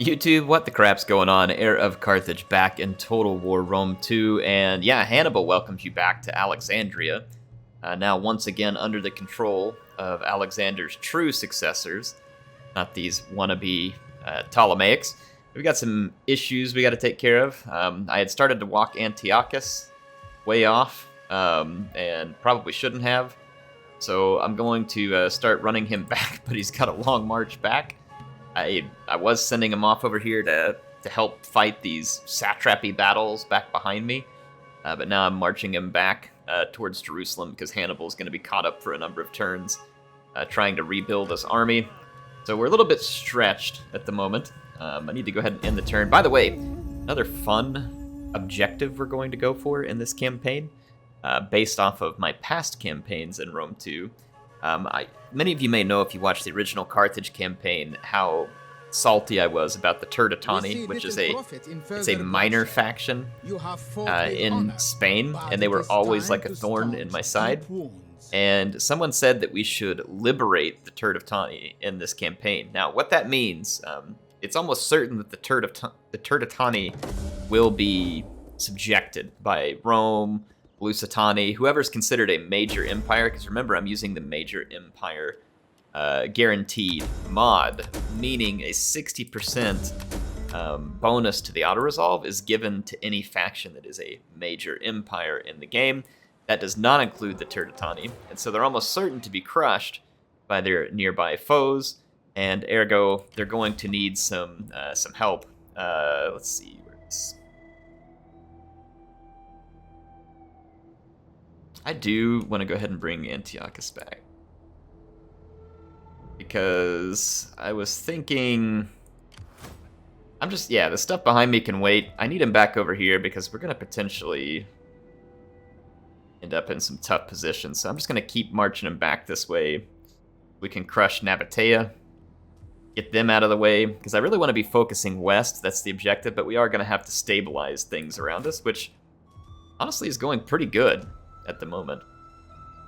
YouTube, what the crap's going on? Heir of Carthage back in Total War Rome 2, and yeah, Hannibal welcomes you back to Alexandria, now once again under the control of Alexander's true successors, not these wannabe Ptolemaics. We've got some issues we got to take care of. I had started to walk Antiochus way off, and probably shouldn't have, so I'm going to start running him back, but he's got a long march back. I was sending him off over here to help fight these satrapy battles back behind me, but now I'm marching him back towards Jerusalem because Hannibal's going to be caught up for a number of turns trying to rebuild this army. So we're a little bit stretched at the moment. I need to go ahead and end the turn. By the way, another fun objective we're going to go for in this campaign, based off of my past campaigns in Rome 2. Many of you may know if you watched the original Carthage campaign how salty I was about the Turdetani, which is a minor faction in Spain, and they were always like a thorn in my side. And someone said that we should liberate the Turdetani in this campaign. Now, what that means, it's almost certain that the Turdetani will be subjected by Rome, Lusitani, whoever's considered a major empire, because remember, I'm using the major empire guaranteed mod, meaning a 60% bonus to the auto-resolve is given to any faction that is a major empire in the game. That does not include the Turdetani, and so they're almost certain to be crushed by their nearby foes, and ergo, they're going to need some help. Let's see, where is... I do want to go ahead and bring Antiochus back, because I was thinking, the stuff behind me can wait. I need him back over here because we're going to potentially end up in some tough positions. So I'm just going to keep marching him back this way. We can crush Nabatea, get them out of the way, because I really want to be focusing west. That's the objective, but we are going to have to stabilize things around us, which honestly is going pretty good at the moment.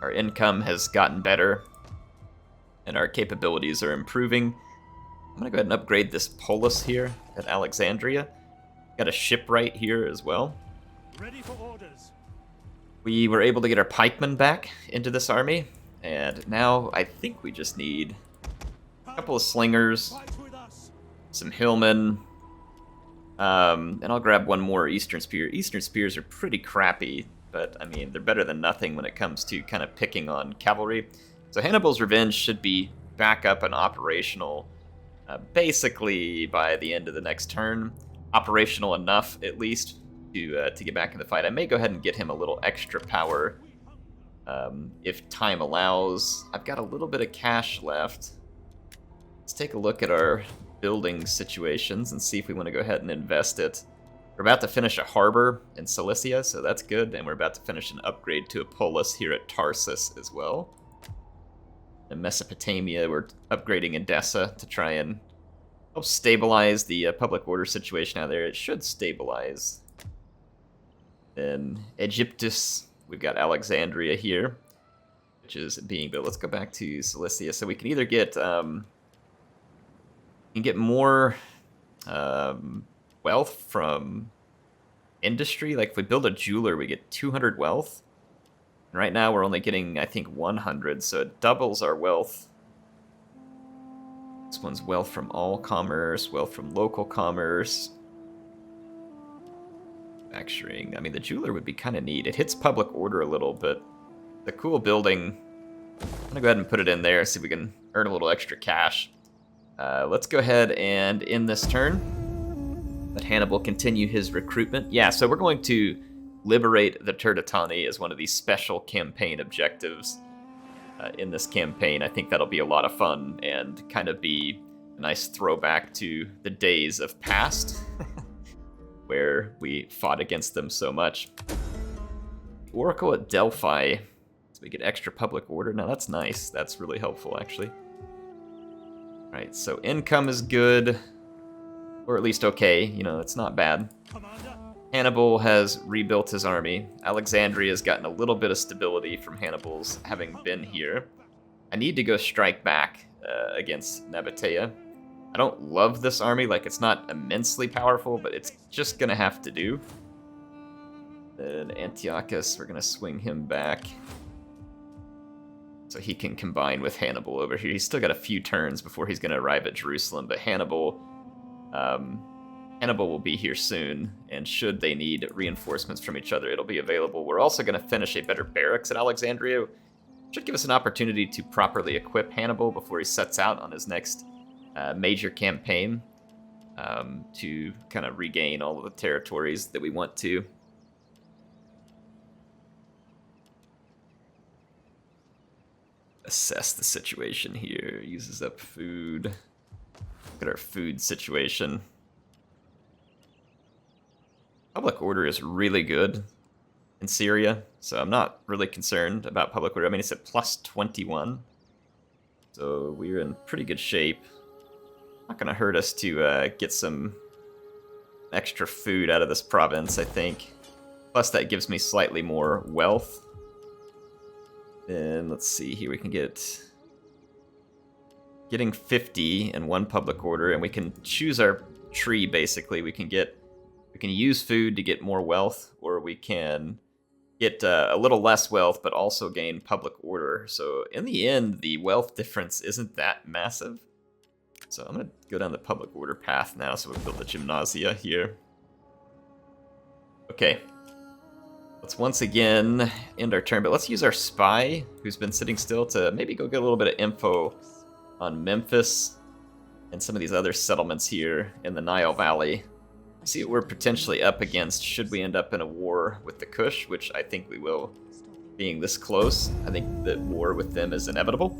Our income has gotten better, and our capabilities are improving. I'm going to go ahead and upgrade this polis here at Alexandria. Got a shipwright here as well. Ready for orders. We were able to get our pikemen back into this army, and now I think we just need a couple of slingers, some hillmen, and I'll grab one more Eastern Spear. Eastern Spears are pretty crappy, but I mean, they're better than nothing when it comes to kind of picking on cavalry. So Hannibal's Revenge should be back up and operational basically by the end of the next turn. Operational enough, at least, to get back in the fight. I may go ahead and get him a little extra power if time allows. I've got a little bit of cash left. Let's take a look at our building situations and see if we want to go ahead and invest it. We're about to finish a harbor in Cilicia, so that's good, and we're about to finish an upgrade to a polis here at Tarsus as well. In Mesopotamia, we're upgrading Edessa to try and help stabilize the public order situation out there. It should stabilize. Then Egyptus, we've got Alexandria here, which is being built. Let's go back to Cilicia. So we can either get more wealth from industry. Like if we build a jeweler, we get 200 wealth. And right now we're only getting, I think, 100, so it doubles our wealth. This one's wealth from all commerce, wealth from local commerce. Manufacturing. I mean, the jeweler would be kind of neat. It hits public order a little, but the cool building, I'm going to go ahead and put it in there, see if we can earn a little extra cash. Let's go ahead and end this turn. Let Hannibal continue his recruitment. Yeah, so we're going to liberate the Turdetani as one of these special campaign objectives in this campaign. I think that'll be a lot of fun and kind of be a nice throwback to the days of past where we fought against them so much. Oracle at Delphi, so we get extra public order. Now that's nice. That's really helpful, actually. All right, so income is good, or at least okay. You know, it's not bad. Hannibal has rebuilt his army. Alexandria has gotten a little bit of stability from Hannibal's having been here. I need to go strike back against Nabatea. I don't love this army, like it's not immensely powerful, but it's just gonna have to do. Then Antiochus, we're gonna swing him back. So he can combine with Hannibal over here. He's still got a few turns before he's gonna arrive at Jerusalem, but Hannibal will be here soon, and should they need reinforcements from each other, it'll be available. We're also gonna finish a better barracks at Alexandria. Should give us an opportunity to properly equip Hannibal before he sets out on his next major campaign to kind of regain all of the territories that we want to. Assess the situation here. Uses up food. Look at our food situation. Public order is really good in Syria, so I'm not really concerned about public order. I mean, it's at plus 21, so we're in pretty good shape. Not going to hurt us to get some extra food out of this province, I think. Plus, that gives me slightly more wealth. Then, let's see here, we can getting 50 in one public order, and we can choose our tree, basically. We can use food to get more wealth, or we can get a little less wealth, but also gain public order. So, in the end, the wealth difference isn't that massive. So I'm going to go down the public order path now, so we build the gymnasia here. Okay. Let's once again end our turn, but let's use our spy, who's been sitting still, to maybe go get a little bit of info on Memphis and some of these other settlements here in the Nile Valley. See what we're potentially up against should we end up in a war with the Kush, which I think we will, being this close. I think that war with them is inevitable.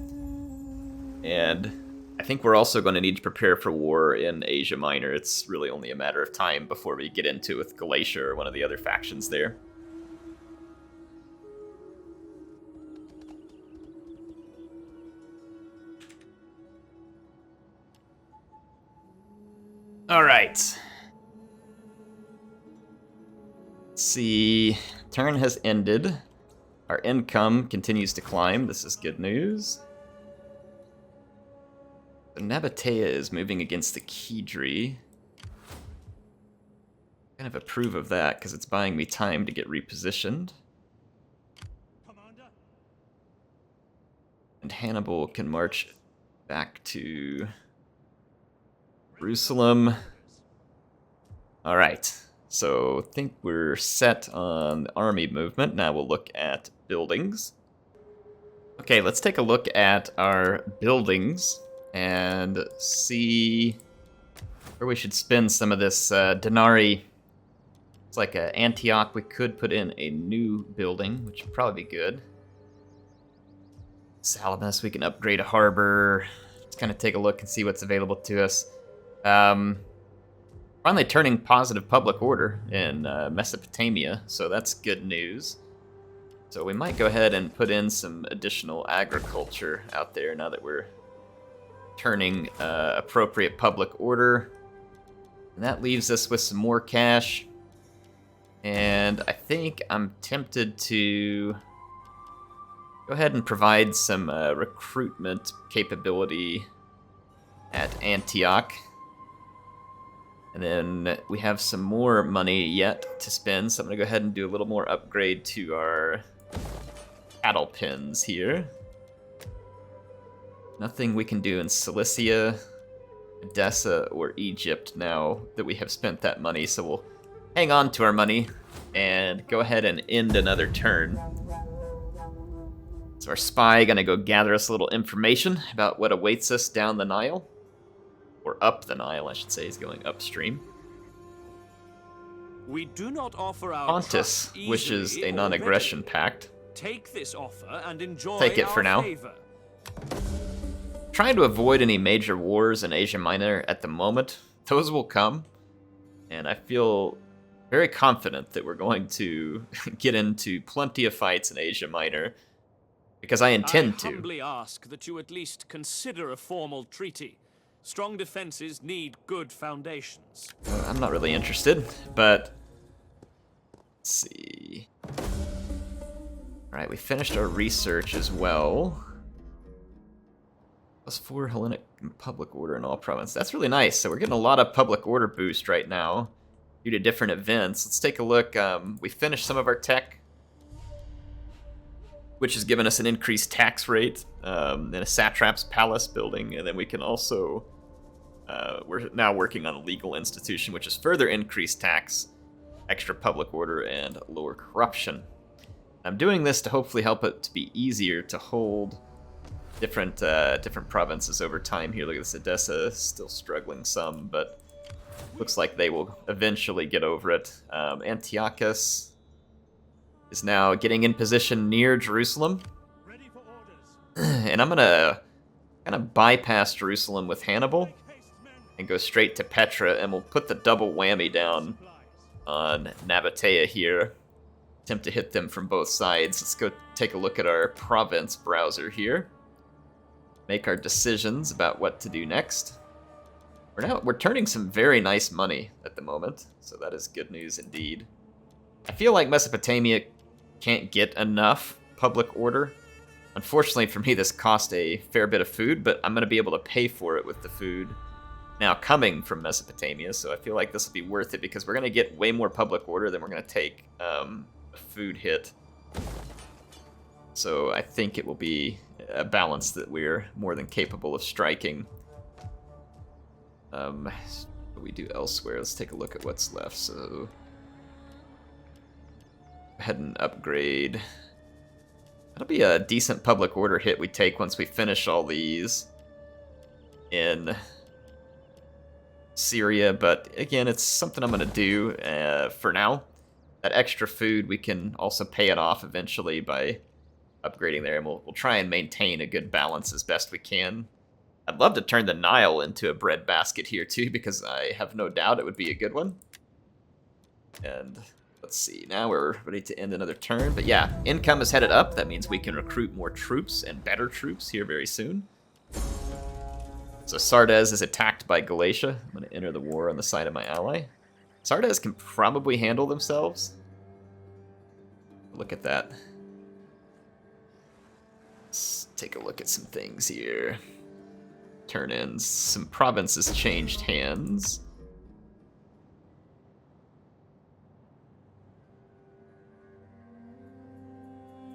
And I think we're also going to need to prepare for war in Asia Minor. It's really only a matter of time before we get into it with Galatia or one of the other factions there. All right. Let's see. Turn has ended. Our income continues to climb. This is good news. So Nabatea is moving against the Kidri. Kind of approve of that because it's buying me time to get repositioned. Commander. And Hannibal can march back to Jerusalem. All right, so I think we're set on the army movement. Now we'll look at buildings. Okay, let's take a look at our buildings and see where we should spend some of this denarii. It's like Antioch. We could put in a new building, which would probably be good. Salamis, we can upgrade a harbor. Just kind of take a look and see what's available to us. Finally turning positive public order in Mesopotamia, so that's good news. So we might go ahead and put in some additional agriculture out there now that we're turning appropriate public order. And that leaves us with some more cash. And I think I'm tempted to go ahead and provide some recruitment capability at Antioch. And then we have some more money yet to spend, so I'm going to go ahead and do a little more upgrade to our cattle pens here. Nothing we can do in Cilicia, Edessa, or Egypt now that we have spent that money, so we'll hang on to our money and go ahead and end another turn. So our spy going to go gather us a little information about what awaits us down the Nile. Or up the Nile, I should say. He's going upstream. We do not offer our Pontus trust wishes easily a or non-aggression readily. pact. Take this offer and enjoy Take it for our now. favor. Trying to avoid any major wars in Asia Minor at the moment. Those will come. And I feel very confident that we're going to get into plenty of fights in Asia Minor. Because I intend to. I humbly ask that you at least consider a formal treaty. Strong defenses need good foundations. I'm not really interested, but let's see. Alright, we finished our research as well. +4 Hellenic public order in all provinces. That's really nice. So we're getting a lot of public order boost right now due to different events. Let's take a look. We finished some of our tech, which has given us an increased tax rate in a satrap's palace building. And then we can also, we're now working on a legal institution, which has further increased tax, extra public order, and lower corruption. I'm doing this to hopefully help it to be easier to hold different provinces over time here. Look at this, Edessa still struggling some, but looks like they will eventually get over it. Antiochus is now getting in position near Jerusalem. Ready for orders. And I'm gonna kind of bypass Jerusalem with Hannibal and go straight to Petra, and we'll put the double whammy down on Nabatea here. Attempt to hit them from both sides. Let's go take a look at our province browser here. Make our decisions about what to do next. We're turning some very nice money at the moment, so that is good news indeed. I feel like Mesopotamia can't get enough public order. Unfortunately for me, this cost a fair bit of food, but I'm going to be able to pay for it with the food now coming from Mesopotamia, so I feel like this will be worth it because we're going to get way more public order than we're going to take a food hit. So I think it will be a balance that we're more than capable of striking. What do we do elsewhere? Let's take a look at what's left. So go ahead and upgrade. That'll be a decent public order hit we take once we finish all these in Syria, but again, it's something I'm going to do for now. That extra food, we can also pay it off eventually by upgrading there, and we'll try and maintain a good balance as best we can. I'd love to turn the Nile into a breadbasket here too, because I have no doubt it would be a good one. And let's see, now we're ready to end another turn. But yeah, income is headed up. That means we can recruit more troops and better troops here very soon. So Sardes is attacked by Galatia. I'm going to enter the war on the side of my ally. Sardes can probably handle themselves. Look at that. Let's take a look at some things here. Turn-ins. Some provinces changed hands.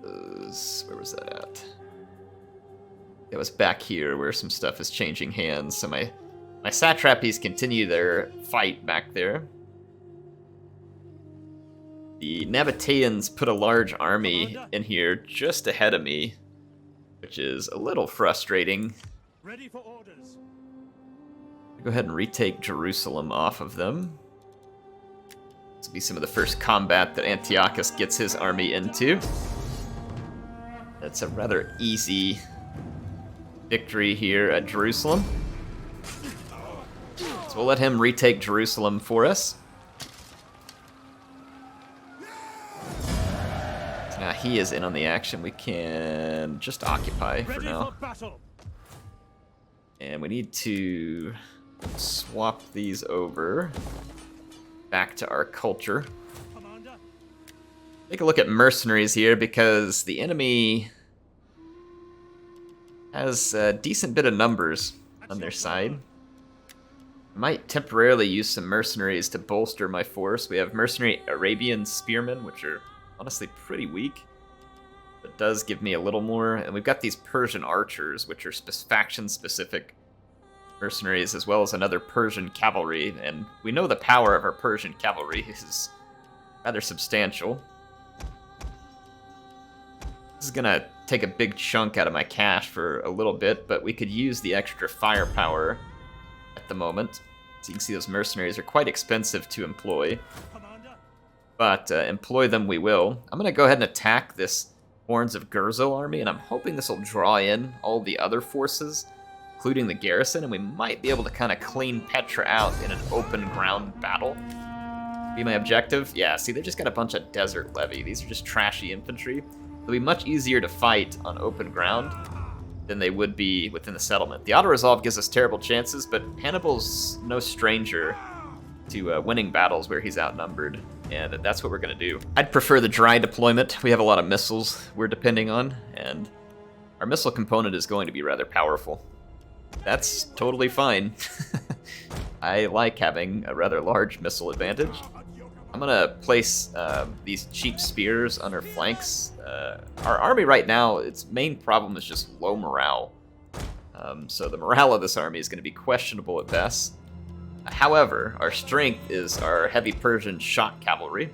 Where was that at? It was back here where some stuff is changing hands. So my satrapies continue their fight back there. The Nabateans put a large army in here just ahead of me, which is a little frustrating. Ready for orders. Go ahead and retake Jerusalem off of them. This will be some of the first combat that Antiochus gets his army into. That's a rather easy victory here at Jerusalem. So we'll let him retake Jerusalem for us. So now he is in on the action. We can just occupy for now. And we need to swap these over back to our culture. Take a look at mercenaries here because the enemy has a decent bit of numbers on their side. I might temporarily use some mercenaries to bolster my force. We have mercenary Arabian spearmen, which are honestly pretty weak. But does give me a little more. And we've got these Persian archers, which are faction-specific mercenaries, as well as another Persian cavalry. And we know the power of our Persian cavalry is rather substantial. This is gonna take a big chunk out of my cash for a little bit, but we could use the extra firepower at the moment. So you can see those mercenaries are quite expensive to employ, but employ them we will. I'm gonna go ahead and attack this Horns of Gurzo army, and I'm hoping this will draw in all the other forces, including the garrison, and we might be able to kind of clean Petra out in an open ground battle. Be my objective? Yeah, see, they just got a bunch of desert levy. These are just trashy infantry. It'll be much easier to fight on open ground than they would be within the settlement. The auto-resolve gives us terrible chances, but Hannibal's no stranger to winning battles where he's outnumbered, and that's what we're going to do. I'd prefer the dry deployment. We have a lot of missiles we're depending on, and our missile component is going to be rather powerful. That's totally fine. I like having a rather large missile advantage. I'm gonna place these cheap spears on our flanks. Our army right now, its main problem is just low morale. So the morale of this army is going to be questionable at best. However, our strength is our heavy Persian shock cavalry,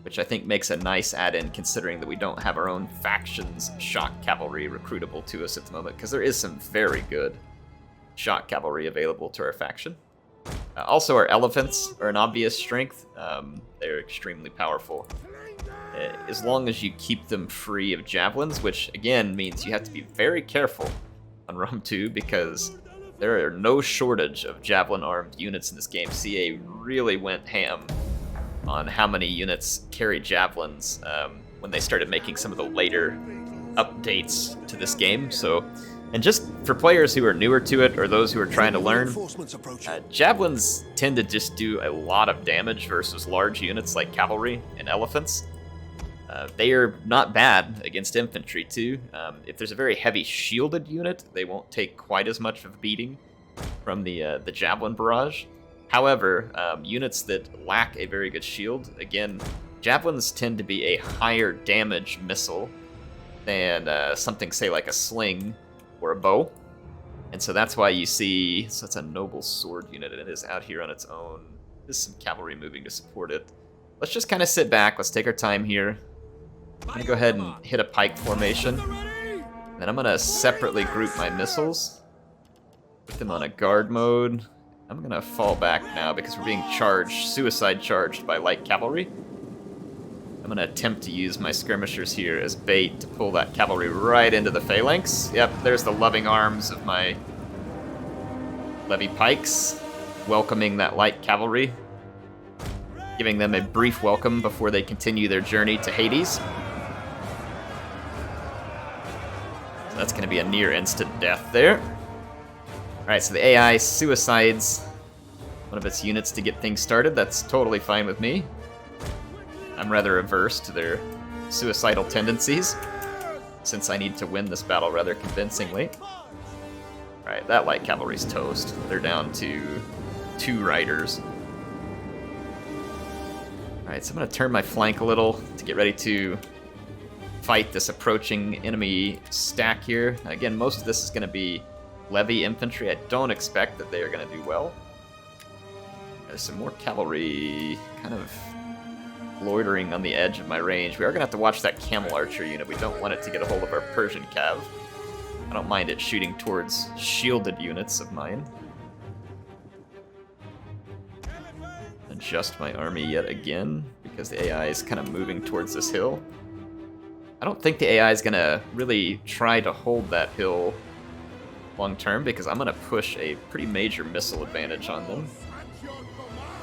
which I think makes a nice add-in considering that we don't have our own faction's shock cavalry recruitable to us at the moment, because there is some very good shock cavalry available to our faction. Also, our elephants are an obvious strength. They're extremely powerful. As long as you keep them free of javelins, which again means you have to be very careful on Rome 2, because there are no shortage of javelin-armed units in this game. CA really went ham on how many units carry javelins when they started making some of the later updates to this game. So, and just for players who are newer to it or those who are trying to learn, javelins tend to just do a lot of damage versus large units like cavalry and elephants. They are not bad against infantry too. If there's a very heavy shielded unit, they won't take quite as much of a beating from the javelin barrage. However, units that lack a very good shield, again, javelins tend to be a higher damage missile than something, say, like a sling or a bow. And so that's why you see, so it's a noble sword unit, and it is out here on its own. There's some cavalry moving to support it. Let's just kind of sit back. Let's take our time here. I'm going to go ahead and hit a pike formation. Then I'm going to separately group my missiles. Put them on a guard mode. I'm going to fall back now because we're being charged, suicide charged by light cavalry. I'm going to attempt to use my skirmishers here as bait to pull that cavalry right into the phalanx. Yep, there's the loving arms of my levy pikes, welcoming that light cavalry, giving them a brief welcome before they continue their journey to Hades. So that's going to be a near instant death there. Alright, so the AI suicides one of its units to get things started. That's totally fine with me. I'm rather averse to their suicidal tendencies, since I need to win this battle rather convincingly. Alright, that light cavalry's toast. They're down to 2 riders. Alright, so I'm going to turn my flank a little to get ready to fight this approaching enemy stack here. Again, most of this is going to be levy infantry. I don't expect that they are going to do well. There's some more cavalry kind of loitering on the edge of my range. We are going to have to watch that camel archer unit. We don't want it to get a hold of our Persian cav. I don't mind it shooting towards shielded units of mine. Adjust my army yet again, because the AI is kind of moving towards this hill. I don't think the AI is going to really try to hold that hill long term, because I'm going to push a pretty major missile advantage on them.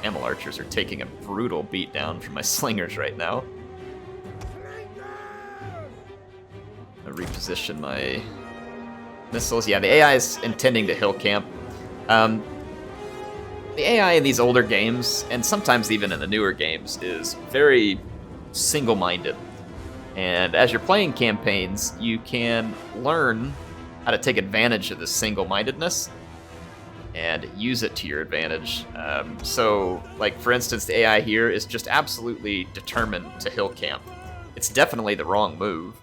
Camel archers are taking a brutal beatdown from my slingers right now. I reposition my missiles. Yeah, the AI is intending to hill camp. The AI in these older games, and sometimes even in the newer games, is very single-minded. And as you're playing campaigns, you can learn how to take advantage of this single-mindedness and use it to your advantage. So, like, for instance, the AI here is just absolutely determined to hill camp. It's definitely the wrong move.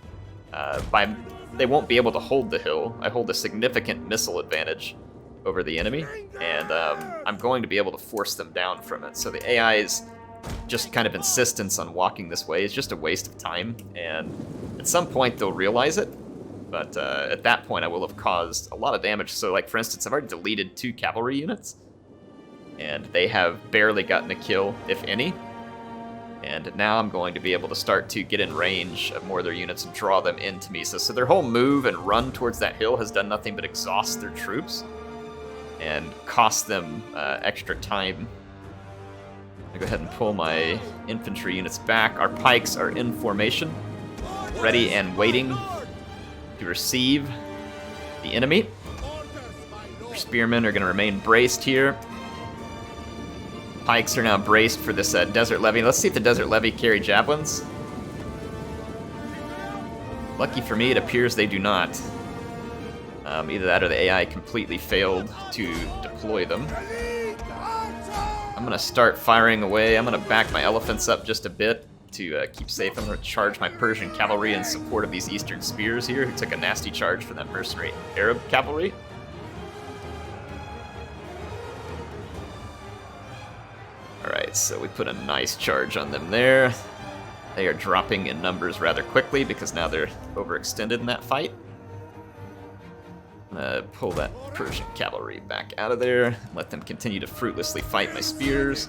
They won't be able to hold the hill. I hold a significant missile advantage over the enemy, and I'm going to be able to force them down from it. So the AI's just kind of insistence on walking this way is just a waste of time, and at some point they'll realize it. But at that point, I will have caused a lot of damage. So, like, for instance, I've already deleted 2 cavalry units, and they have barely gotten a kill, if any. And now I'm going to be able to start to get in range of more of their units and draw them into me. So their whole move and run towards that hill has done nothing but exhaust their troops and cost them extra time. I'm going to go ahead and pull my infantry units back. Our pikes are in formation, ready and waiting to receive the enemy. Our spearmen are going to remain braced here. Pikes are now braced for this desert levy. Let's see if the desert levy carry javelins. Lucky for me, it appears they do not. Either that or the AI completely failed to deploy them. I'm going to start firing away. I'm going to back my elephants up just a bit to keep safe. I'm going to charge my Persian cavalry in support of these Eastern spears here, who took a nasty charge from that mercenary Arab cavalry. Alright, so we put a nice charge on them there. They are dropping in numbers rather quickly because now they're overextended in that fight. I'm gonna pull that Persian cavalry back out of there and let them continue to fruitlessly fight my spears.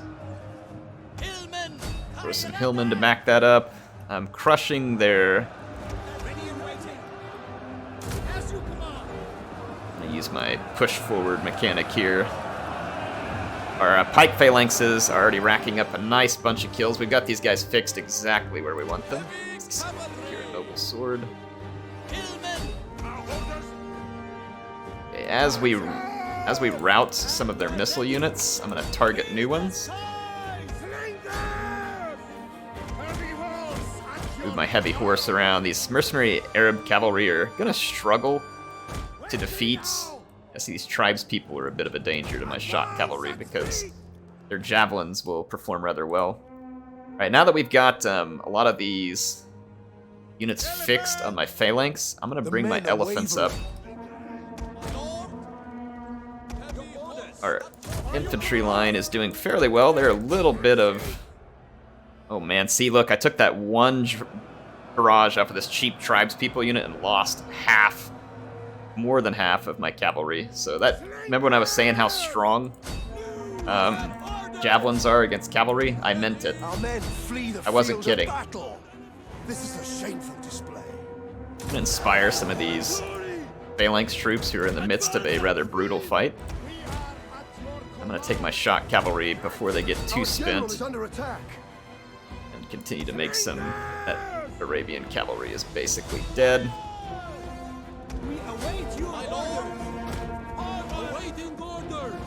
Throw some hillmen to back that up. I'm crushing their... I'm gonna use my push forward mechanic here. Our pike phalanxes are already racking up a nice bunch of kills. We've got these guys fixed exactly where we want them. Here, a noble sword. Okay, as we rout some of their missile units, I'm gonna target new ones. Move my heavy horse around. These mercenary Arab cavalry are gonna struggle to defeat. I see these tribes people are a bit of a danger to my shot cavalry because their javelins will perform rather well. Alright, now that we've got a lot of these units fixed on my phalanx, I'm going to bring my elephants up. Our infantry line is doing fairly well. They're a little bit of... Oh man, see, look, I took that one barrage off of this cheap tribes people unit and lost more than half of my cavalry. So that, remember when I was saying how strong javelins are against cavalry? I meant it. I wasn't kidding. This is a shameful display. I'm gonna inspire some of these phalanx troops who are in the midst of a rather brutal fight. I'm gonna take my shot cavalry before they get too spent and continue to make some... That Arabian cavalry is basically dead.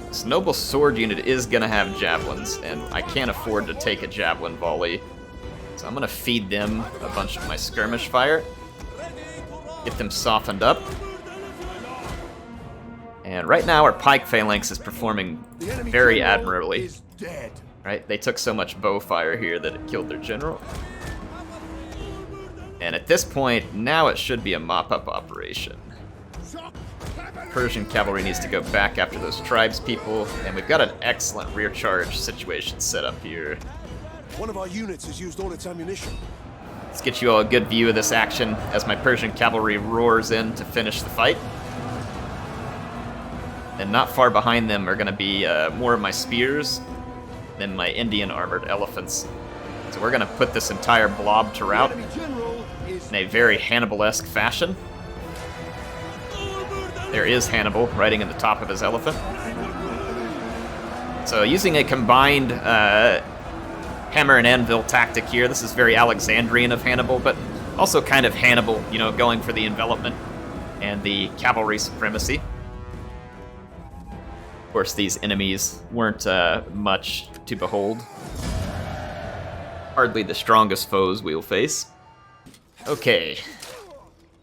This noble sword unit is gonna have javelins, and I can't afford to take a javelin volley. So I'm gonna feed them a bunch of my skirmish fire. Get them softened up. And right now our pike phalanx is performing very admirably. Right? They took so much bow fire here that it killed their general. And at this point, now it should be a mop-up operation. Persian cavalry needs to go back after those tribes people, and we've got an excellent rear charge situation set up here. One of our units has used all its ammunition. Let's get you all a good view of this action as my Persian cavalry roars in to finish the fight. And not far behind them are going to be more of my spears than my Indian armored elephants. So we're going to put this entire blob to rout in a very Hannibal-esque fashion. There is Hannibal riding in the top of his elephant. So using a combined hammer and anvil tactic here, this is very Alexandrian of Hannibal, but also kind of Hannibal, you know, going for the envelopment and the cavalry supremacy. Of course, these enemies weren't much to behold. Hardly the strongest foes we'll face. Okay,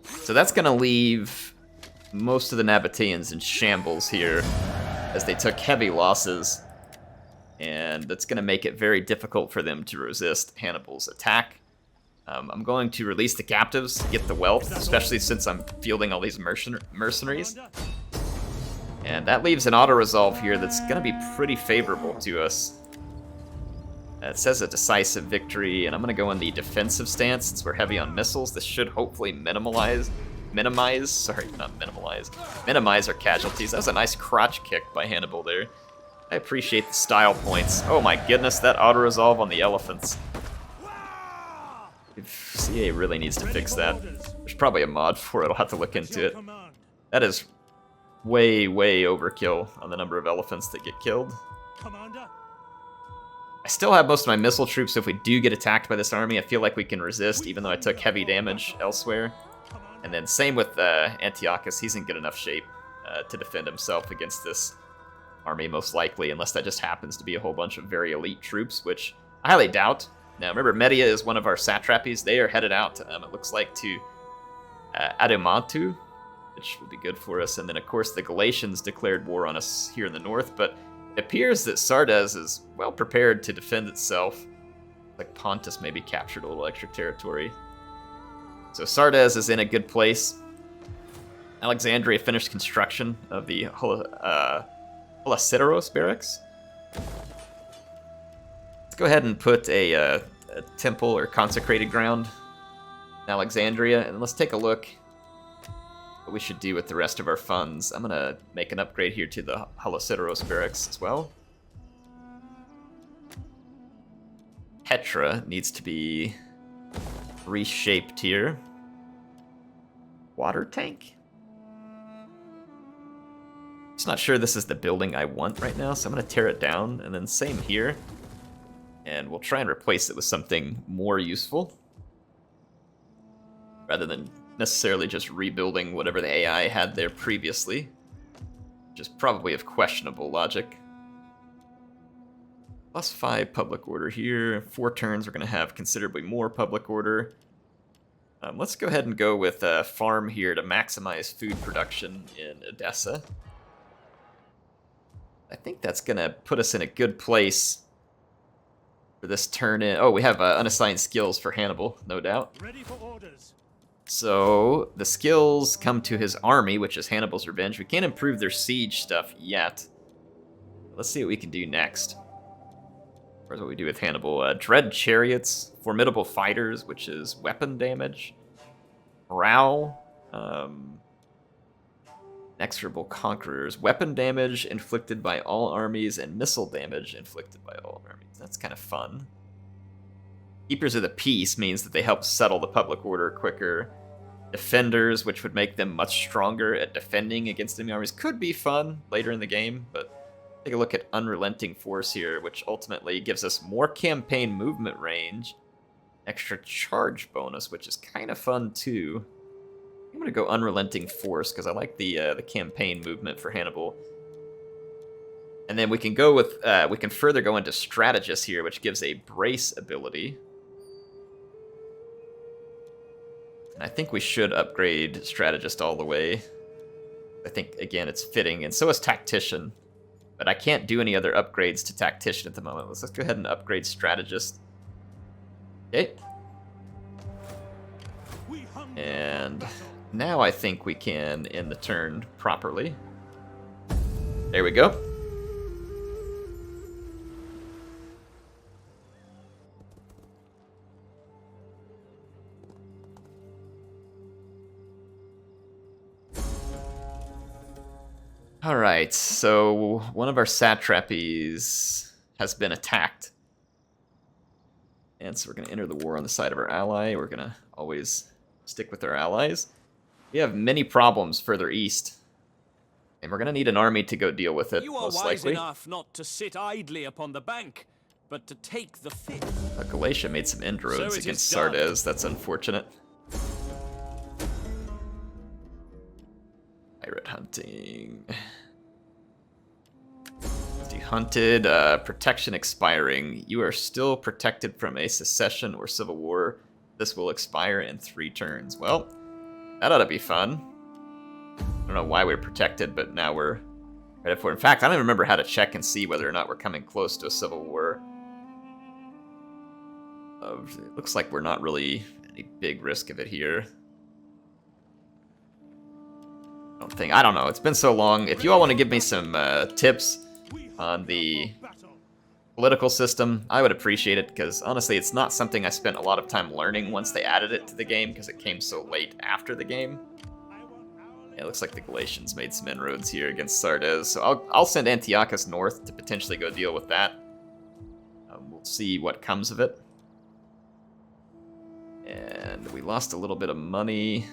so that's gonna leave most of the Nabateans in shambles here, as they took heavy losses, and that's going to make it very difficult for them to resist Hannibal's attack. I'm going to release the captives, get the wealth, especially since I'm fielding all these mercenaries. And that leaves an auto-resolve here that's going to be pretty favorable to us. It says a decisive victory, and I'm going to go in the defensive stance since we're heavy on missiles. This should hopefully minimize our casualties. That was a nice crotch kick by Hannibal there. I appreciate the style points. Oh my goodness, that auto-resolve on the elephants. CA really needs to fix that. There's probably a mod for it, I'll have to look into it. That is way, way overkill on the number of elephants that get killed. I still have most of my missile troops, so if we do get attacked by this army, I feel like we can resist, even though I took heavy damage elsewhere. And then same with Antiochus, he's in good enough shape to defend himself against this army, most likely, unless that just happens to be a whole bunch of very elite troops, which I highly doubt. Now, remember, Media is one of our satrapies. They are headed out, it looks like, to Adumantu, which will be good for us. And then, of course, the Galatians declared war on us here in the north, but it appears that Sardes is well prepared to defend itself. Like Pontus maybe captured a little extra territory. So Sardes is in a good place. Alexandria finished construction of the Holoceros barracks. Let's go ahead and put a temple or consecrated ground in Alexandria, and let's take a look what we should do with the rest of our funds. I'm going to make an upgrade here to the Holoceros barracks as well. Petra needs to be reshaped here. Water tank? Just not sure this is the building I want right now, so I'm going to tear it down, and then same here. And we'll try and replace it with something more useful, rather than necessarily just rebuilding whatever the AI had there previously, which is probably of questionable logic. +5 public order here. 4 turns, we're going to have considerably more public order. Let's go ahead and go with a farm here to maximize food production in Edessa. I think that's going to put us in a good place for this turn in. Oh, we have unassigned skills for Hannibal, no doubt. Ready for orders. So the skills come to his army, which is Hannibal's revenge. We can't improve their siege stuff yet. Let's see what we can do next. Here's what we do with Hannibal. Dread chariots, formidable fighters, which is weapon damage. Morale. Inexorable conquerors. Weapon damage inflicted by all armies, and missile damage inflicted by all armies. That's kind of fun. Keepers of the Peace means that they help settle the public order quicker. Defenders, which would make them much stronger at defending against enemy armies, could be fun later in the game, but take a look at Unrelenting Force here, which ultimately gives us more campaign movement range, extra charge bonus, which is kind of fun too. I'm going to go Unrelenting Force because I like the campaign movement for Hannibal. And then we can go with, we can further go into Strategist here, which gives a brace ability. And I think we should upgrade Strategist all the way. I think, again, it's fitting, and so is Tactician. But I can't do any other upgrades to Tactician at the moment. Let's go ahead and upgrade Strategist. Okay. And now I think we can end the turn properly. There we go. Alright, so one of our satrapies has been attacked. And so we're going to enter the war on the side of our ally. We're going to always stick with our allies. We have many problems further east. And we're going to need an army to go deal with it, You are most wise likely. enough not to sit idly upon the bank, but to take the field. Galatia made some inroads So it against is done. Sardes. That's unfortunate. Pirate hunting. Hunted, protection expiring. You are still protected from a secession or civil war. This will expire in 3 turns. Well, that ought to be fun. I don't know why we're protected, but now we're ready for it. In fact, I don't even remember how to check and see whether or not we're coming close to a civil war. It looks like we're not really any big risk of it here. I don't know. It's been so long. If you all want to give me some tips on the political system, I would appreciate it, because honestly, it's not something I spent a lot of time learning once they added it to the game, because it came so late after the game. Yeah, it looks like the Galatians made some inroads here against Sardes, so I'll send Antiochus north to potentially go deal with that. We'll see what comes of it. And we lost a little bit of money.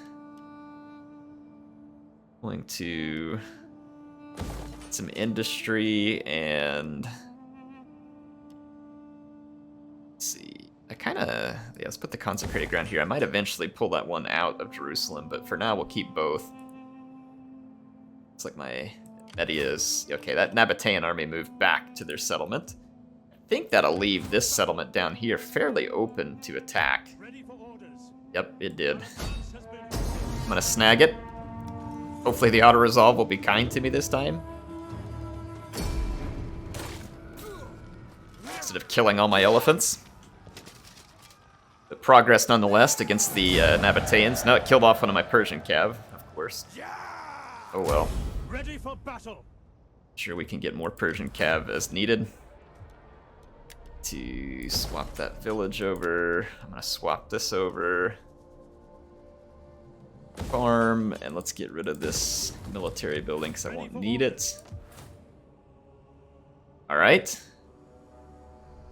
Going to some industry and let's see. Let's put the consecrated ground here. I might eventually pull that one out of Jerusalem, but for now we'll keep both. Looks like my Media's okay. That Nabatean army moved back to their settlement. I think that'll leave this settlement down here fairly open to attack. Yep, it did. I'm gonna snag it. Hopefully the auto-resolve will be kind to me this time. Instead of killing all my elephants. But progress nonetheless against the Nabateans. No, it killed off one of my Persian cav, of course. Oh well. Ready for battle. Sure, we can get more Persian cav as needed. To swap that village over. I'm gonna swap this over. Farm, and let's get rid of this military building because I won't need it. Alright.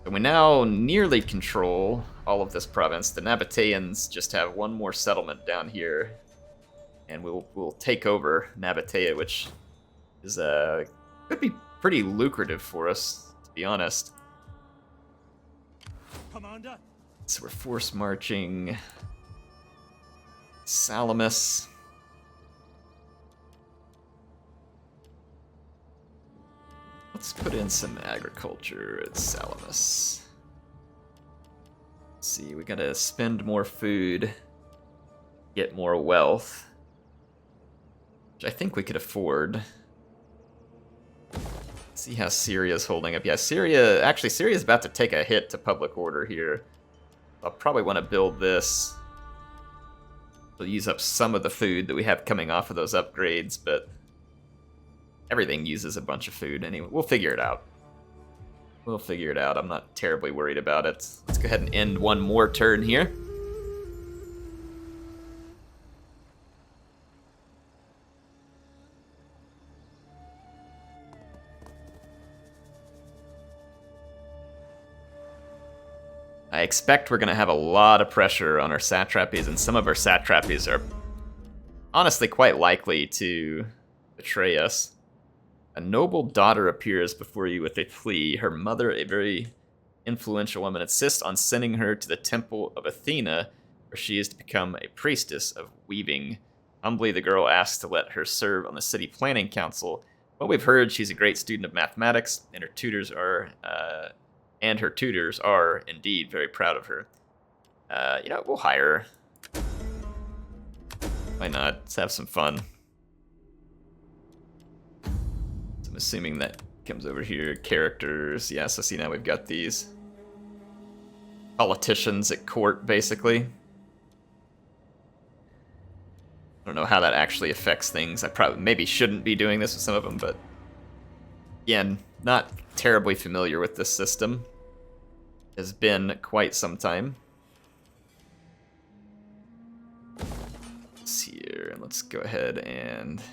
So we now nearly control all of this province. The Nabateans just have one more settlement down here. And we'll take over Nabatea, which is could be pretty lucrative for us, to be honest. Commander. So we're force marching Salamis. Let's put in some agriculture at Salamis. Let's see, we gotta spend more food, get more wealth, which I think we could afford. See how Syria's holding up. Yeah, Syria's about to take a hit to public order here. I'll probably want to build this. We'll use up some of the food that we have coming off of those upgrades, but everything uses a bunch of food anyway. We'll figure it out. We'll figure it out. I'm not terribly worried about it. Let's go ahead and end one more turn here. I expect we're going to have a lot of pressure on our satrapies, and some of our satrapies are honestly quite likely to betray us. A noble daughter appears before you with a plea. Her mother, a very influential woman, insists on sending her to the temple of Athena, where she is to become a priestess of weaving. Humbly, the girl asks to let her serve on the city planning council. Well, we've heard she's a great student of mathematics, and her tutors are indeed very proud of her. You know, we'll hire her. Why not? Let's have some fun. So I'm assuming that comes over here. Characters. Yeah, so see now we've got these politicians at court, basically. I don't know how that actually affects things. I probably maybe shouldn't be doing this with some of them, but again, not terribly familiar with this system. Has been quite some time. Let's see here, and let's go ahead and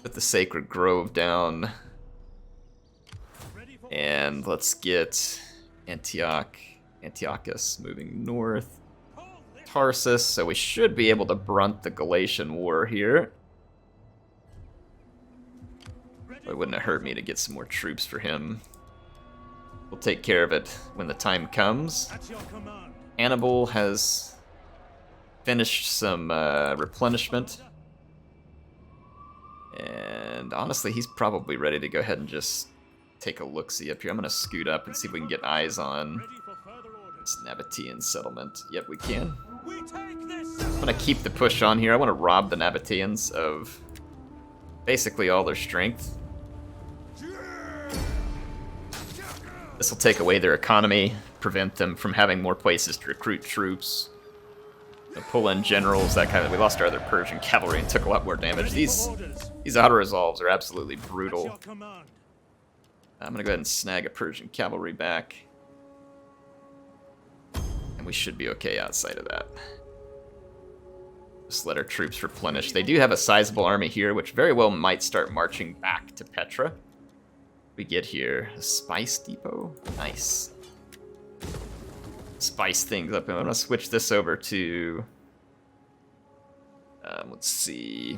put the Sacred Grove down. And let's get Antiochus moving north. Tarsus, so we should be able to brunt the Galatian war here. It wouldn't have hurt me to get some more troops for him. We'll take care of it when the time comes. Hannibal has finished some replenishment. And honestly, he's probably ready to go ahead and just take a look-see up here. I'm going to scoot up and see if we can get eyes on this Nabatean settlement. Yep, we can. I'm going to keep the push on here. I want to rob the Nabateans of basically all their strength. This will take away their economy, prevent them from having more places to recruit troops, pull in generals, that kind of. We lost our other Persian cavalry and took a lot more damage. These auto-resolves are absolutely brutal. I'm going to go ahead and snag a Persian cavalry back. And we should be okay outside of that. Just let our troops replenish. They do have a sizable army here, which very well might start marching back to Petra. We get here. A spice depot? Nice. Spice things up. I'm going to switch this over to... let's see.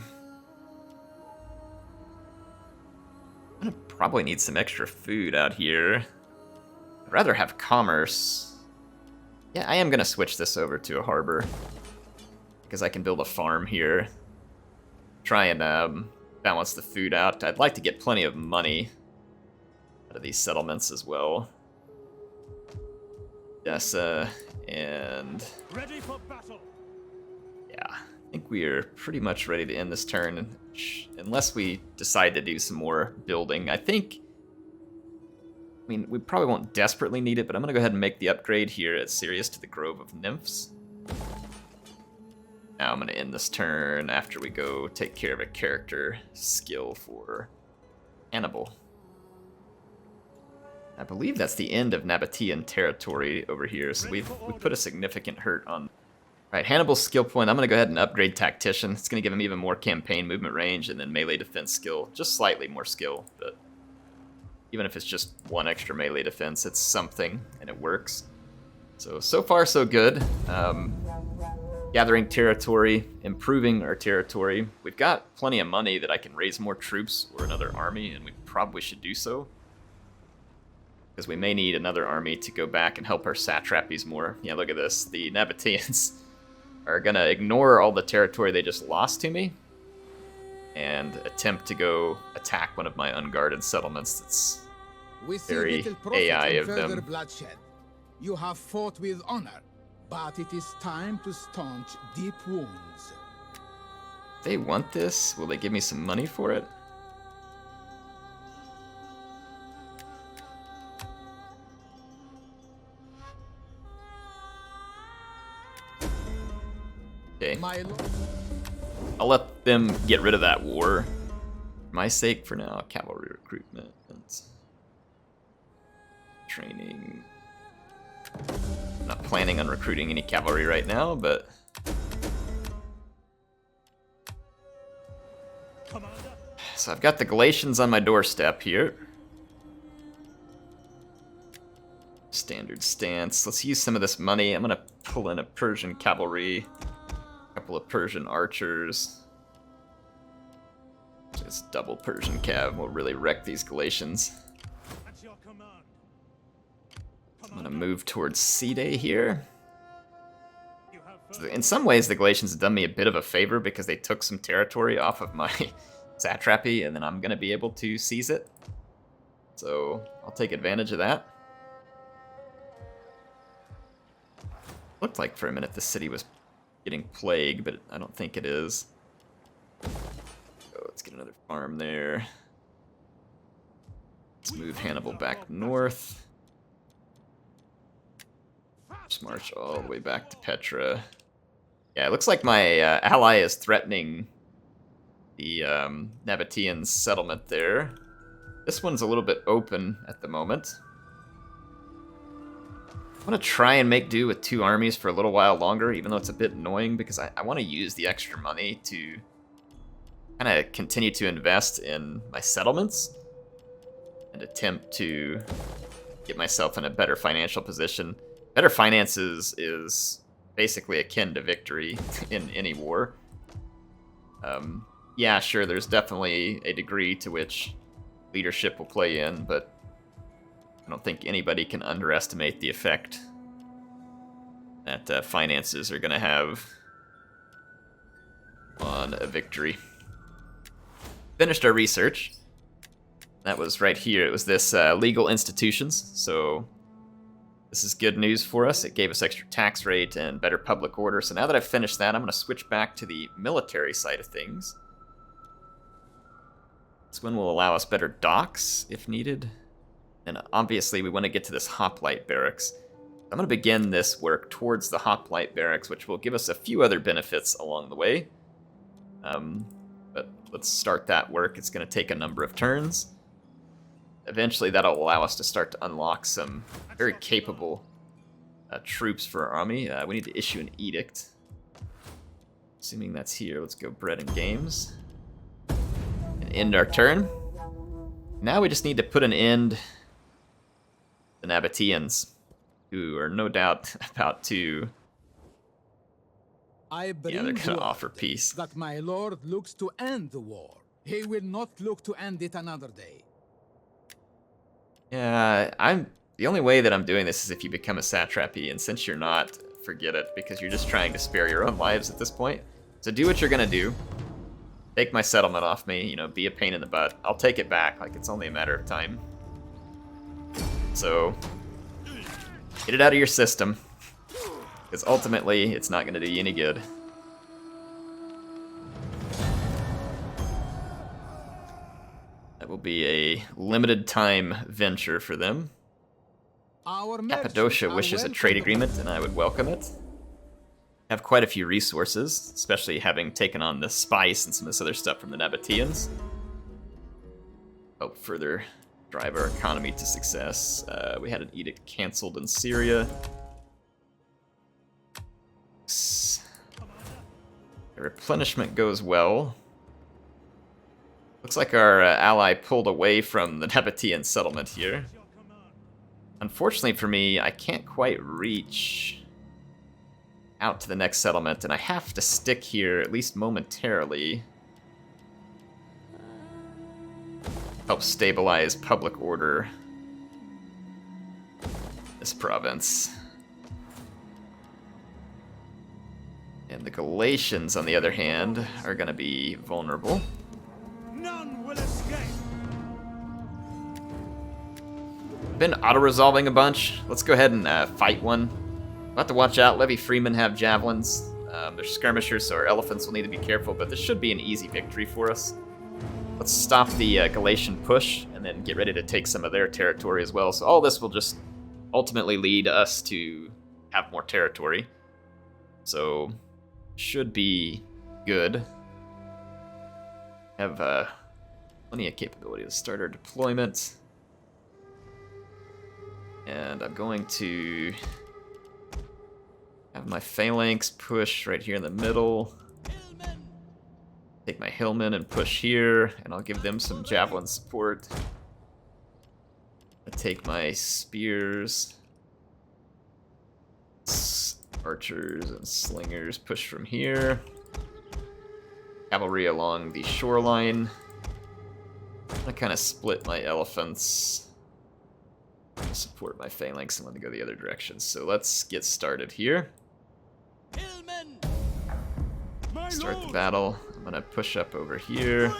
I'm going to probably need some extra food out here. I'd rather have commerce. Yeah, I am going to switch this over to a harbor. Because I can build a farm here. Try and balance the food out. I'd like to get plenty of money out of these settlements as well. Odessa and... Ready for battle. Yeah, I think we are pretty much ready to end this turn, unless we decide to do some more building. I mean, we probably won't desperately need it, but I'm going to go ahead and make the upgrade here at Sirius to the Grove of Nymphs. Now I'm going to end this turn after we go take care of a character skill for Hannibal. I believe that's the end of Nabatean territory over here, so we put a significant hurt on. Alright, Hannibal's skill point, I'm going to go ahead and upgrade Tactician. It's going to give him even more campaign movement range, and then melee defense skill. Just slightly more skill, but even if it's just one extra melee defense, it's something, and it works. So far so good. Gathering territory, improving our territory. We've got plenty of money that I can raise more troops or another army, and we probably should do so. Because we may need another army to go back and help our satrapies more. Yeah, look at this. The Nabateans are going to ignore all the territory they just lost to me and attempt to go attack one of my unguarded settlements. It's very AI of them. Bloodshed. You have fought with honor, but it is time to staunch deep wounds. They want this? Will they give me some money for it? Okay. I'll let them get rid of that war. For my sake, for now, cavalry recruitment. Training. I'm not planning on recruiting any cavalry right now, but so I've got the Galatians on my doorstep here. Standard stance. Let's use some of this money. I'm gonna pull in a Persian cavalry, a couple of Persian archers. Just double Persian cav will really wreck these Galatians. I'm gonna move towards C-Day here. So in some ways, the Galatians have done me a bit of a favor because they took some territory off of my satrapy, and then I'm gonna be able to seize it. So I'll take advantage of that. Looked like for a minute the city was getting plagued, but I don't think it is. So let's get another farm there. Let's move Hannibal back north. Just march all the way back to Petra. Yeah, it looks like my ally is threatening the Nabateans settlement there. This one's a little bit open at the moment. I'm going to try and make do with two armies for a little while longer, even though it's a bit annoying, because I want to use the extra money to kind of continue to invest in my settlements and attempt to get myself in a better financial position. Better finances is basically akin to victory in any war. Yeah, sure, there's definitely a degree to which leadership will play in, but I don't think anybody can underestimate the effect that finances are going to have on a victory. Finished our research. That was right here. It was this legal institutions, so this is good news for us. It gave us extra tax rate and better public order. So now that I've finished that, I'm going to switch back to the military side of things. This one will allow us better docks if needed. And obviously we want to get to this hoplite barracks. I'm going to begin this work towards the hoplite barracks, which will give us a few other benefits along the way. But let's start that work. It's going to take a number of turns. Eventually that'll allow us to start to unlock some very capable troops for our army. We need to issue an edict. Assuming that's here, let's go bread and games. And end our turn. Now we just need to put an end to the Nabateans, who are no doubt about to... I bring yeah, they're going to word offer peace. that my lord looks to end the war. He will not look to end it another day. Yeah, the only way that I'm doing this is if you become a satrapy, and since you're not, forget it, because you're just trying to spare your own lives at this point. So do what you're gonna do. Take my settlement off me, you know, be a pain in the butt. I'll take it back, like it's only a matter of time. So, get it out of your system, because ultimately it's not gonna do you any good. will be a limited time venture for them. Our merchants Cappadocia are wishes a welcome trade to- agreement, and I would welcome it. Have quite a few resources, especially having taken on the spice and some of this other stuff from the Nabateans. Help further drive our economy to success. We had an edict canceled in Syria. The replenishment goes well. Looks like our ally pulled away from the Nabatean settlement here. Unfortunately for me, I can't quite reach out to the next settlement, and I have to stick here, at least momentarily. Help stabilize public order in this province. And the Galatians, on the other hand, are going to be vulnerable. None will escape. Been auto-resolving a bunch. Let's go ahead and fight one. We'll have to watch out. Levy Freemen have javelins. They're skirmishers, so our elephants will need to be careful, but this should be an easy victory for us. Let's stop the Galatian push, and then get ready to take some of their territory as well. So all this will just ultimately lead us to have more territory. So, should be good. Have plenty of capability to start our deployment. And I'm going to have my phalanx push right here in the middle. Take my hillmen and push here, and I'll give them some javelin support. I take my spears, archers, and slingers push from here. Cavalry along the shoreline. I kind of split my elephants. Support my phalanx and let me go the other direction. So let's get started here. Start the battle. I'm gonna push up over here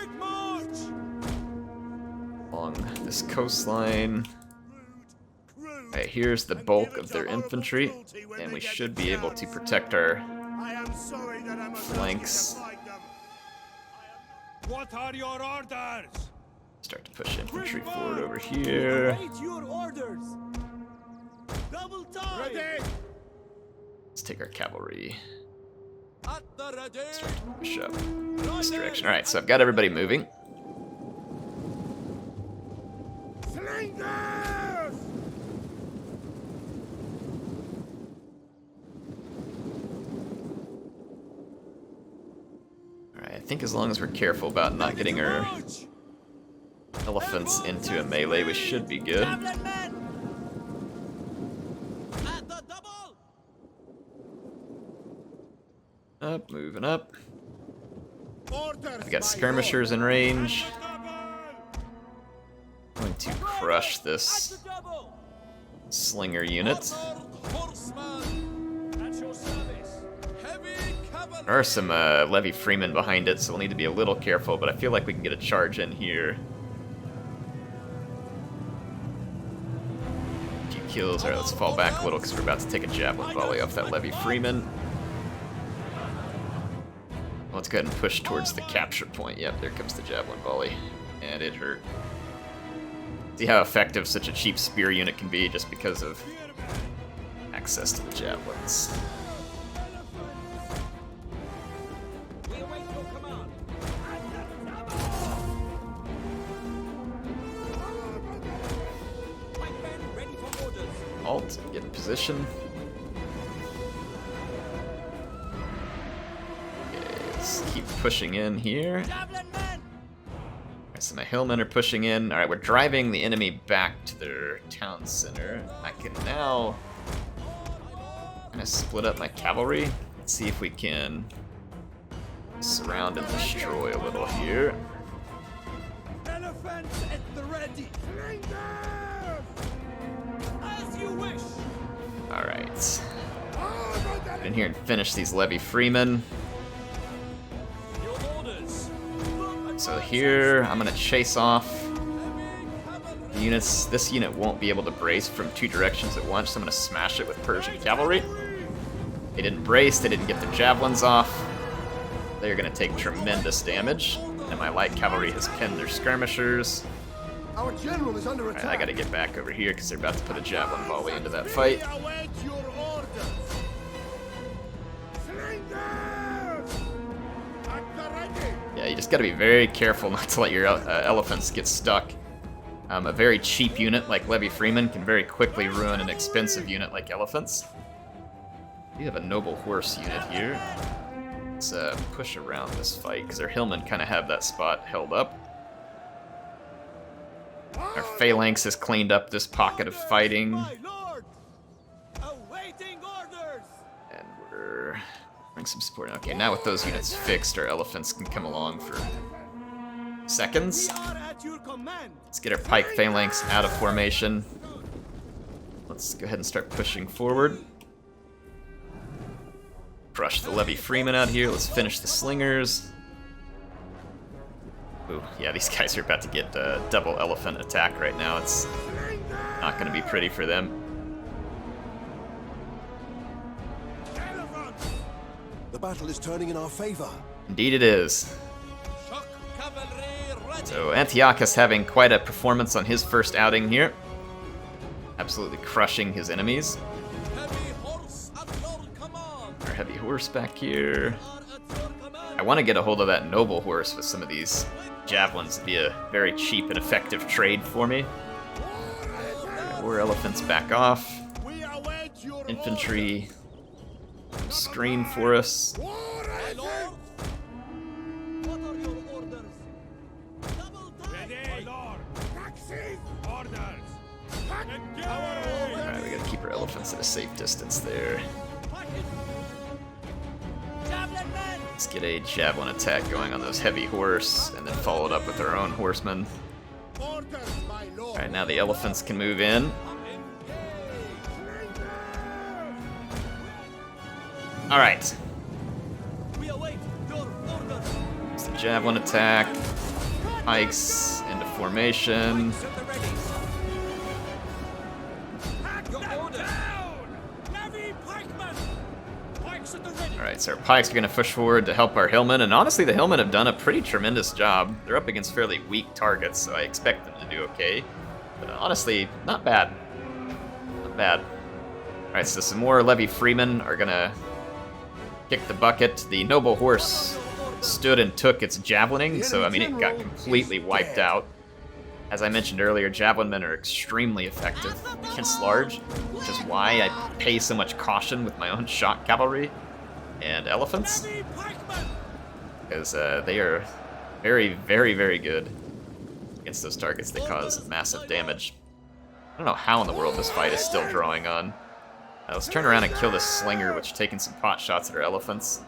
along this coastline. Alright, here's the bulk of their infantry, and we should be able to protect our flanks. What are your orders? Start to push infantry forward over here. Your orders. Double time. Ready. Let's take our cavalry. At the ready. Start to push up this direction. Alright, so I've got everybody moving. Slingers! Alright, I think as long as we're careful about not getting our elephants into a melee, we should be good. Up, moving up. I've got skirmishers in range. I'm going to crush this slinger unit. There are some Levy Freemen behind it, so we'll need to be a little careful, but I feel like we can get a charge in here. A few kills. Alright, let's fall back a little because we're about to take a javelin volley off that Levy Freeman. Let's go ahead and push towards the capture point. Yep, there comes the javelin volley. And it hurt. See how effective such a cheap spear unit can be just because of access to the javelins. Halt, get in position. Keep pushing in here. Alright, so my hillmen are pushing in. Alright, we're driving the enemy back to their town center. I can now kind of split up my cavalry. Let's see if we can surround and destroy a little here. Elephants at the ready. As you wish. Alright. Get in here and finish these Levy Freemen. So here, I'm going to chase off the units. This unit won't be able to brace from two directions at once, so I'm going to smash it with Persian cavalry. They didn't brace, they didn't get their javelins off. They're going to take tremendous damage. And my light cavalry has pinned their skirmishers. Our general is under Alright, attack. I gotta get back over here because they're about to put a javelin volley into that fight. Await your orders. Slingers! At the ready. Yeah, you just gotta be very careful not to let your elephants get stuck. A very cheap unit like Levy Freeman can very quickly ruin an expensive unit like elephants. We have a noble horse unit here. Let's push around this fight because our hillmen kind of have that spot held up. Our phalanx has cleaned up this pocket of fighting. My lord. Awaiting orders. And we're bring some support. Okay, now with those units fixed, our elephants can come along for seconds. We are at your command. Let's get our pike phalanx out of formation. Let's go ahead and start pushing forward. Crush the Levy Freeman out here. Let's finish the slingers. Ooh, yeah, these guys are about to get double elephant attack right now. It's not going to be pretty for them. The battle is turning in our favor. Indeed it is. Shock cavalry ready. So Antiochus having quite a performance on his first outing here. Absolutely crushing his enemies. Heavy horse at your command. Our heavy horse back here. Are at your command. I want to get a hold of that noble horse with some of these javelins. It'd be a very cheap and effective trade for me. War elephants back off. We await your Infantry screen for us. orders. My lord. What are your orders? Double time. My lord. Taxis. Orders. Alright, we gotta keep our elephants at a safe distance there. Javelin men. Let's get a javelin attack going on those heavy horse, and then follow it up with our own horsemen. Orders, my lord. Alright, now the elephants can move in. Alright, We await your orders. it's the javelin attack. Pikes into formation. At the ready. Your orders. Heavy pikemen. Pikes at the ready. Alright, so our pikes are going to push forward to help our hillmen, and honestly the hillmen have done a pretty tremendous job. They're up against fairly weak targets, so I expect them to do okay. But honestly, not bad. Not bad. Alright, so some more Levy Freemen are going to kick the bucket. The noble horse stood and took its javelining, so I mean it got completely wiped out. As I mentioned earlier, javelin men are extremely effective against large, which is why I pay so much caution with my own shock cavalry and elephants, Heavy pikemen. because they are very, very, very good against those targets that cause massive damage. I don't know how in the world this fight is still drawing on. Let's turn around and kill this slinger, which is taking some pot shots at our elephants.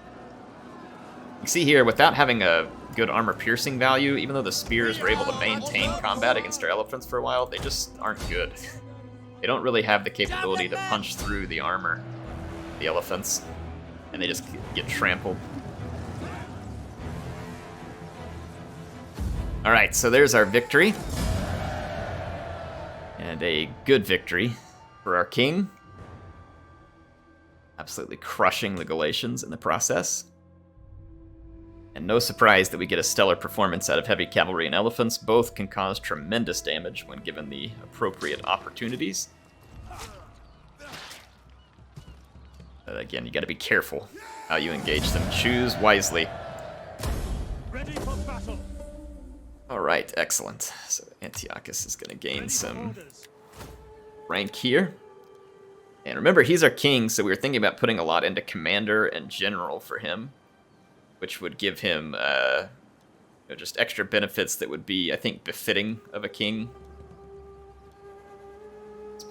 You see here, without having a good armor-piercing value, even though the spears were able to maintain combat against our elephants for a while, they just aren't good. They don't really have the capability to punch through the armor, the elephants, and they just get trampled. Alright, so there's our victory. And a good victory for our king. Absolutely crushing the Galatians in the process. And no surprise that we get a stellar performance out of heavy cavalry and elephants. Both can cause tremendous damage when given the appropriate opportunities. But again, you gotta be careful how you engage them. Choose wisely. Ready for battle. Alright, excellent. So Antiochus is gonna gain Ready for some orders. rank here. And remember, he's our king, so we were thinking about putting a lot into commander and general for him, which would give him just extra benefits that would be, I think, befitting of a king. So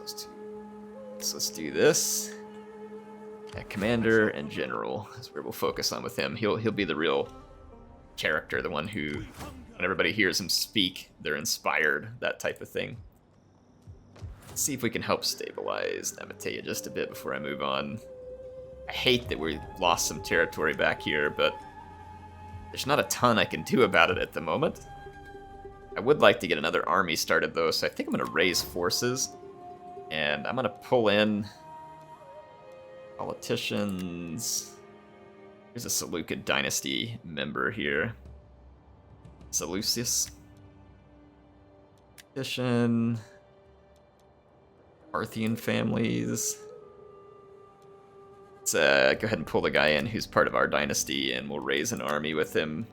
let's do this. Yeah, commander and general is where we'll focus on with him. He'll be the real character, the one who, when everybody hears him speak, they're inspired, that type of thing. Let's see if we can help stabilize Nabatea just a bit before I move on. I hate that we lost some territory back here, but there's not a ton I can do about it at the moment. I would like to get another army started though, so I think I'm going to raise forces, and I'm going to pull in politicians. There's a Seleucid dynasty member here. Seleucid. Addition. Parthian families. Let's go ahead and pull the guy in who's part of our dynasty, and we'll raise an army with him.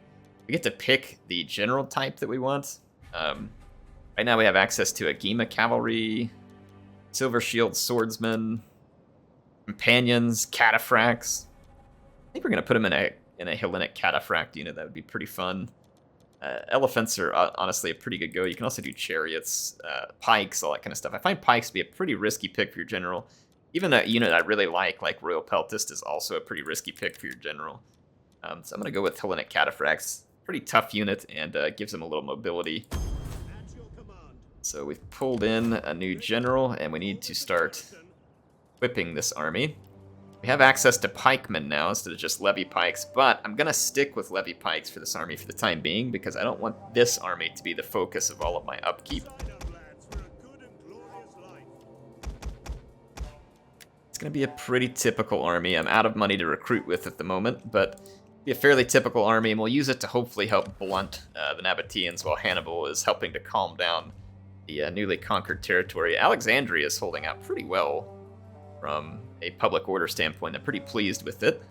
We get to pick the general type that we want. Right now we have access to a Gema cavalry, silver shield swordsmen, companions, cataphracts. I think we're gonna put him in a Hellenic cataphract unit. That would be pretty fun. Elephants are honestly a pretty good go. You can also do chariots, pikes, all that kind of stuff. I find pikes to be a pretty risky pick for your general. Even a unit I really like Royal Peltist, is also a pretty risky pick for your general. So I'm going to go with Hellenic Cataphracts. Pretty tough unit, and gives them a little mobility. So we've pulled in a new general, and we need to start equipping this army. We have access to pikemen now instead of just levy pikes, but I'm going to stick with levy pikes for this army for the time being, because I don't want this army to be the focus of all of my upkeep. It's going to be a pretty typical army. I'm out of money to recruit with at the moment, but be a fairly typical army, and we'll use it to hopefully help blunt the Nabateans while Hannibal is helping to calm down the newly conquered territory. Alexandria is holding out pretty well from a public order standpoint. I'm pretty pleased with it.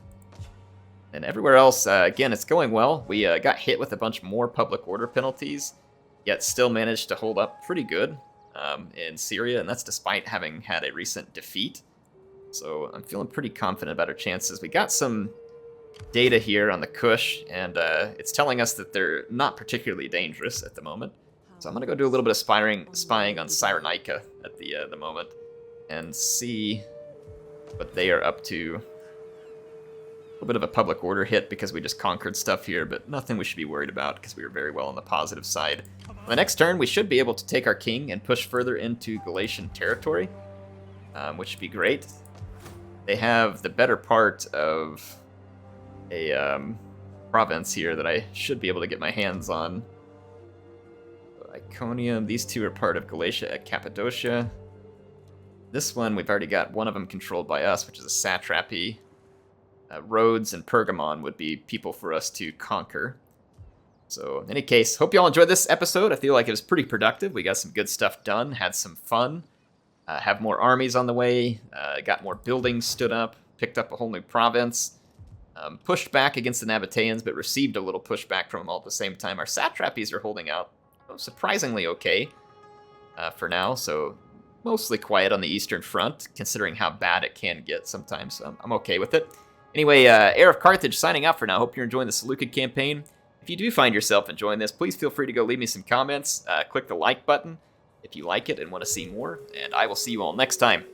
And everywhere else, again, it's going well. We got hit with a bunch more public order penalties, yet still managed to hold up pretty good in Syria, and that's despite having had a recent defeat. So I'm feeling pretty confident about our chances. We got some data here on the Kush, and it's telling us that they're not particularly dangerous at the moment. So I'm going to go do a little bit of spying on Cyrenaica at the moment and see what they are up to. A little bit of a public order hit because we just conquered stuff here, but nothing we should be worried about because we were very well on the positive side. On the next turn, we should be able to take our king and push further into Galatian territory, which would be great. They have the better part of a province here that I should be able to get my hands on. Iconium, these two are part of Galatia at Cappadocia. This one, we've already got one of them controlled by us, which is a satrapy. Rhodes and Pergamon would be people for us to conquer. So, in any case, hope you all enjoyed this episode. I feel like it was pretty productive. We got some good stuff done, had some fun. Have more armies on the way, got more buildings stood up, picked up a whole new province, pushed back against the Nabateans, but received a little pushback from them all at the same time. Our satrapies are holding out surprisingly okay for now, so mostly quiet on the Eastern Front, considering how bad it can get sometimes, so I'm okay with it. Anyway, HeirofCarthage signing out for now. Hope you're enjoying the Seleucid campaign. If you do find yourself enjoying this, please feel free to go leave me some comments, click the like button if you like it and want to see more, and I will see you all next time.